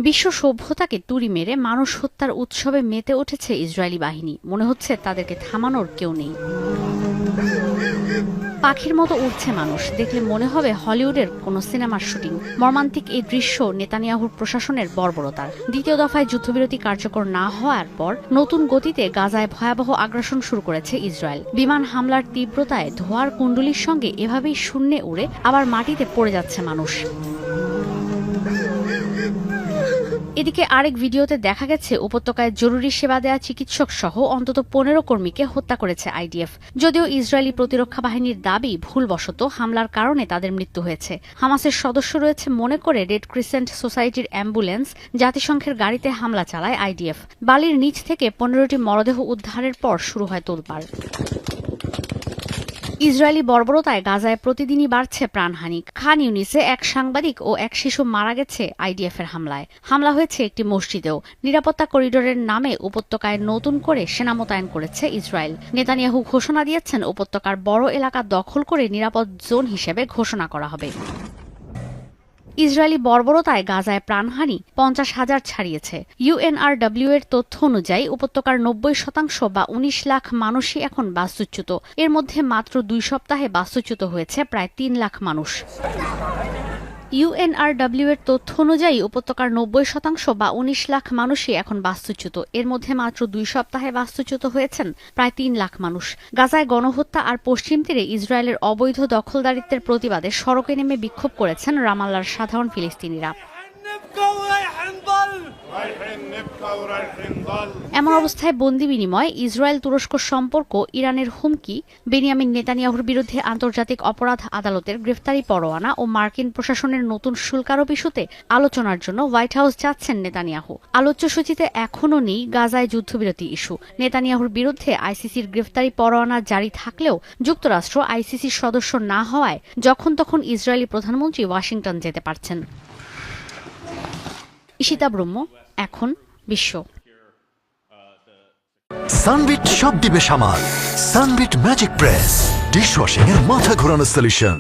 বিশ্ব সভ্যতাকে তুড়ি মেরে মানুষ হত্যার উৎসবে মেতে উঠেছে ইসরায়েলি বাহিনী। মনে হচ্ছে তাদেরকে থামানোর কেউ নেই। পাখির মতো উড়ছে মানুষ, দেখলে মনে হবে হলিউডের কোনো সিনেমার শুটিং। মর্মান্তিক এই দৃশ্য নেতানিয়াহুর প্রশাসনের বর্বরতার। দ্বিতীয় দফায় যুদ্ধবিরতি কার্যকর না হওয়ার পর নতুন গতিতে গাজায় ভয়াবহ আগ্রাসন শুরু করেছে ইসরায়েল। বিমান হামলার তীব্রতায় ধোঁয়ার কুণ্ডলীর সঙ্গে এভাবেই শূন্যে উড়ে আবার মাটিতে পড়ে যাচ্ছে মানুষ। এদিকে আরেক ভিডিওতে দেখা গেছে উপত্যকায় জরুরি সেবা দেয়া চিকিৎসক সহ অন্তত 15 কর্মীকে হত্যা করেছে আইডিএফ। যদিও ইসরায়েলি প্রতিরক্ষা বাহিনীর দাবি ভুলবশত হামলার কারণে তাদের মৃত্যু হয়েছে। হামাসের সদস্য রয়েছে মনে করে রেড ক্রিসেন্ট সোসাইটির অ্যাম্বুলেন্স জাতিসংঘের গাড়িতে হামলা চালায় আইডিএফ। বালির নিচ থেকে 15টি মরদেহ উদ্ধারের পর শুরু হয় তোলপাড়। ইসরায়েলি বর্বরতায় গাজায় প্রতিদিনই বাড়ছে প্রাণহানি। খান ইউনিসে এক সাংবাদিক ও এক শিশু মারা গেছে আইডিএফের হামলায়। হামলা হয়েছে একটি মসজিদেও। নিরাপত্তা করিডোরের নামে উপত্যকায় নতুন করে সেনা মোতায়েন করেছে ইসরায়েল। নেতানিয়াহু ঘোষণা দিয়েছেন উপত্যকার বড় এলাকা দখল করে নিরাপদ জোন হিসেবে ঘোষণা করা হবে। ইসরায়েলি বর্বরতায় গাজায় প্রাণহানি 50,000 ছাড়িয়েছে। ইউএনআরডব্লিউ এর তথ্য অনুযায়ী উপত্যকার 90% বা 19 লাখ মানুষই এখন বাস্তুচ্যুত। এর মধ্যে মাত্র 2 সপ্তাহে বাস্তুচ্যুত হয়েছে প্রায় 3 লাখ মানুষ। ইউএনআরডব্লিউ এর তথ্য অনুযায়ী উপত্যকার 90% বা 19 লাখ মানুষই এখন বাস্তুচ্যুত। এর মধ্যে মাত্র 2 সপ্তাহে বাস্তুচ্যুত হয়েছেন প্রায় 3 লাখ মানুষ। গাজায় গণহত্যা আর পশ্চিম তীরে ইসরায়েলের অবৈধ দখলদারিত্বের প্রতিবাদে সড়কে নেমে বিক্ষোভ করেছেন রামাল্লার সাধারণ ফিলিস্তিনিরা। এমন অবস্থায় বন্দি বিনিময়, ইসরায়েল তুরস্ক সম্পর্ক, ইরানের হুমকি, বেনিয়ামিন নেতানিয়াহুর বিরুদ্ধে আন্তর্জাতিক অপরাধ আদালতের গ্রেফতারি পরোয়ানা ও মার্কিন প্রশাসনের নতুন শুল্ক আরোপ ইস্যুতে আলোচনার জন্য হোয়াইট হাউস যাচ্ছেন নেতানিয়াহু। আলোচ্য সূচিতে এখনও নেই গাজায় যুদ্ধবিরতি ইস্যু। নেতানিয়াহুর বিরুদ্ধে আইসিসির গ্রেফতারি পরোয়ানা জারি থাকলেও যুক্তরাষ্ট্র আইসিসির সদস্য না হওয়ায় যখন তখন ইসরায়েলি প্রধানমন্ত্রী ওয়াশিংটন যেতে পারছেন। ঈশিতা ব্রহ্ম, এখন বিশ্ব। সানবিট সব দিবে সামাল। সানবিট ম্যাজিক প্রেস ডিশওয়াশিং এর মাথা ঘোরানো সলিউশন।